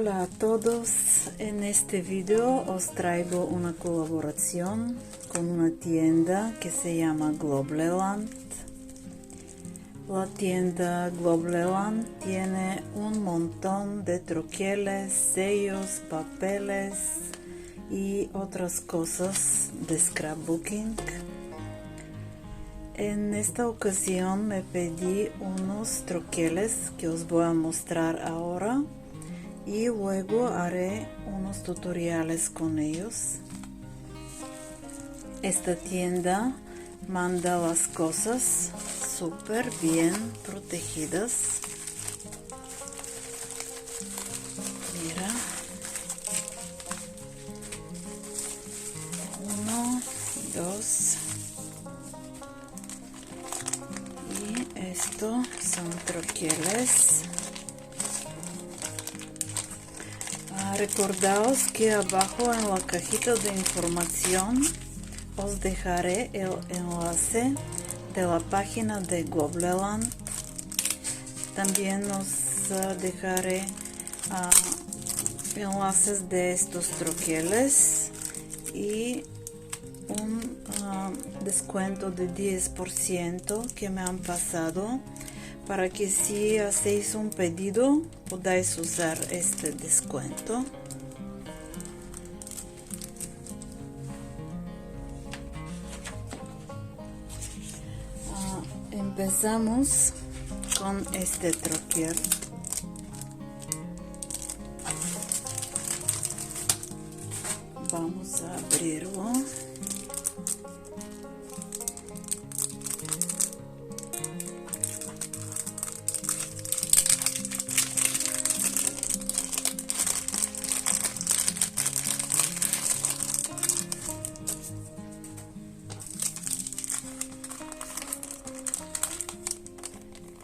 Hola a todos, en este video os traigo una colaboración con una tienda que se llama Globleland. La tienda Globleland tiene un montón de troqueles, sellos, papeles y otras cosas de scrapbooking. En esta ocasión me pedí unos troqueles que os voy a mostrar ahora y luego haré unos tutoriales con ellos. Esta tienda manda las cosas súper bien protegidas. Mira, 1, 2 y esto son troqueles. Recordaos que abajo en la cajita de información os dejaré el enlace de la página de Globleland. También os dejaré enlaces de estos troqueles y un descuento de 10% que me han pasado, para que si hacéis un pedido podáis usar este descuento. Empezamos con este troquel. Vamos a abrirlo.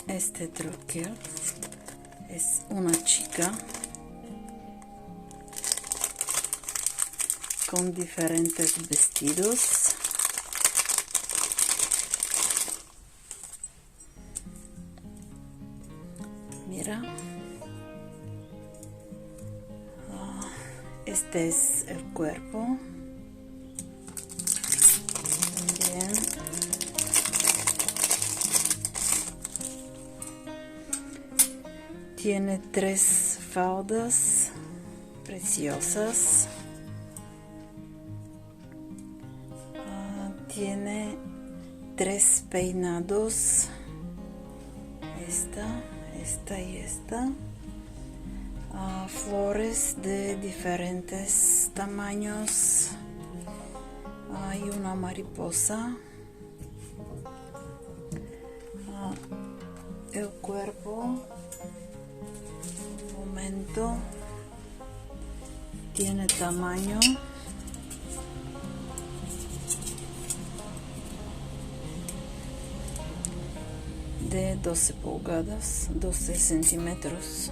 Este troquel es una chica con diferentes vestidos. Mira, este es el cuerpo. También tiene 3 faldas preciosas. Tiene 3 peinados. Esta y esta. Flores de diferentes tamaños. Hay una mariposa. El cuerpo, tiene tamaño de 12 pulgadas, 12 centímetros.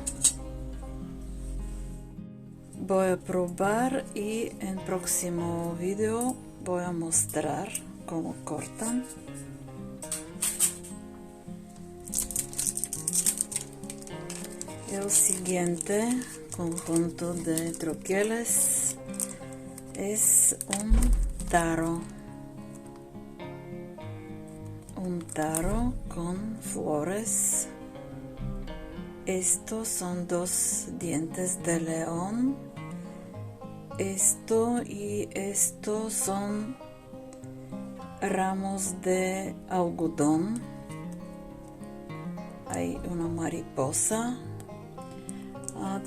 Voy a probar y en próximo video voy a mostrar cómo cortan. El siguiente conjunto de troqueles es un taro con flores. Estos son 2 dientes de león. Esto y esto son ramos de algodón. Hay una mariposa.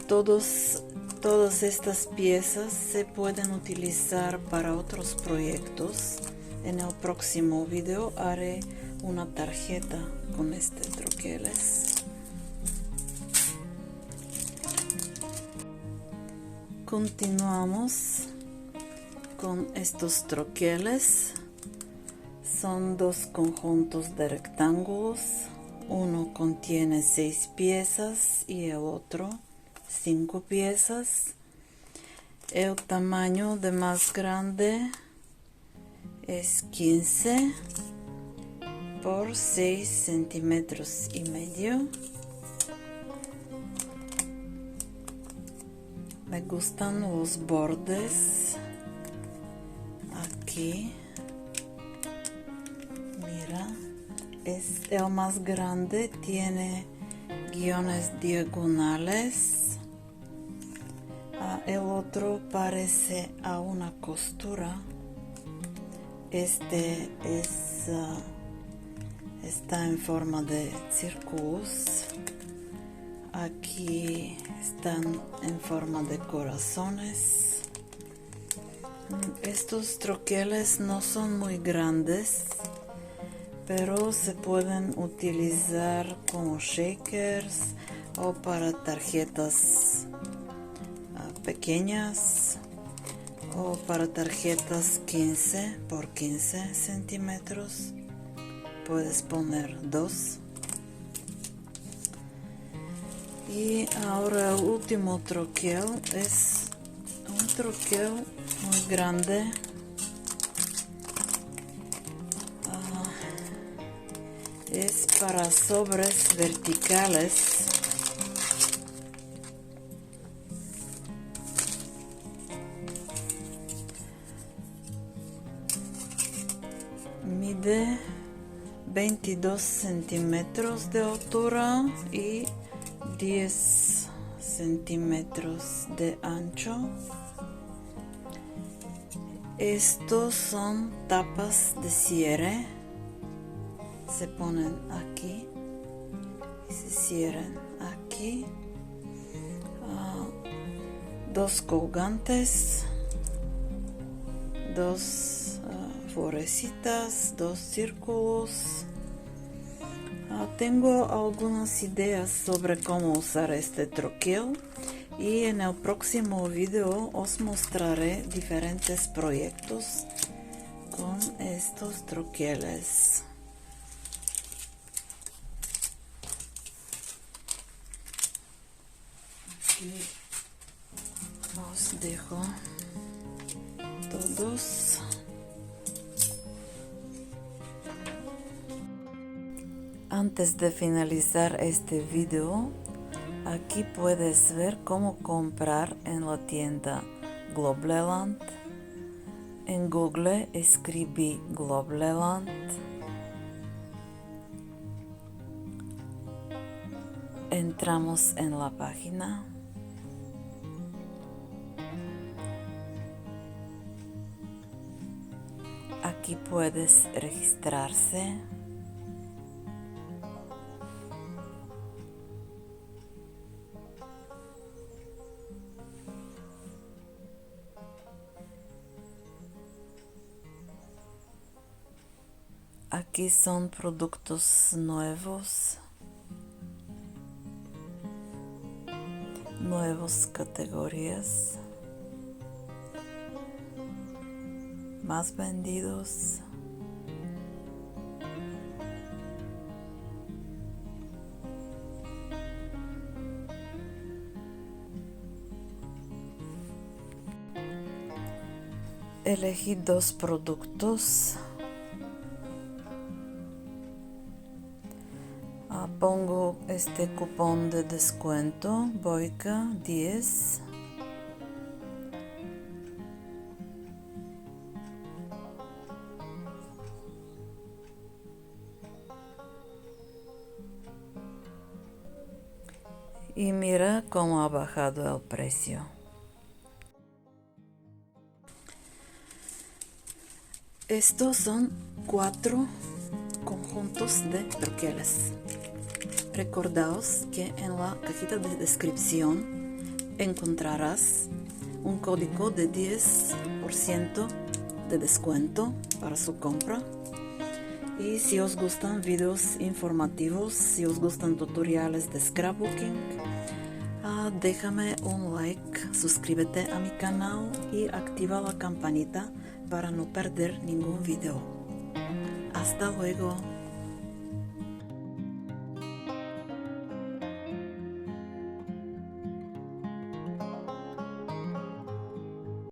Todas estas piezas se pueden utilizar para otros proyectos. En el próximo video haré una tarjeta con este troqueles. Continuamos con estos troqueles. Son 2 conjuntos de rectángulos. Uno contiene 6 piezas y el otro 5 piezas. El tamaño de más grande es 15 por 6 centímetros y medio. Me gustan los bordes aquí. Mira, es el más grande, tiene guiones diagonales. El otro parece a una costura. Este está en forma de círculos. Aquí están en forma de corazones. Estos troqueles no son muy grandes, pero se pueden utilizar como shakers o para tarjetas pequeñas o para tarjetas 15 por 15 centímetros. Puedes poner 2. Y ahora el último troquel es un troquel muy grande. Es para sobres verticales. Mide 22 centímetros de altura y 10 centímetros de ancho. Estos son tapas de cierre. Se ponen aquí y se cierran aquí. 2 colgantes, 2 florecitas, 2 círculos. Tengo algunas ideas sobre cómo usar este troquel y en el próximo video os mostraré diferentes proyectos con estos troqueles. Aquí os dejo todos. Antes de finalizar este video, aquí puedes ver cómo comprar en la tienda Globleland. En Google escribí Globleland. Entramos en la página. Aquí puedes registrarse. Aquí son productos nuevas categorías, más vendidos. Elegí 2 productos. Pongo este cupón de descuento, Boica 10. Y mira cómo ha bajado el precio. Estos son 4 conjuntos de troqueles. Recordaos que en la cajita de descripción encontrarás un código de 10% de descuento para su compra. Y si os gustan videos informativos, si os gustan tutoriales de scrapbooking, déjame un like, suscríbete a mi canal y activa la campanita para no perder ningún video. Hasta luego.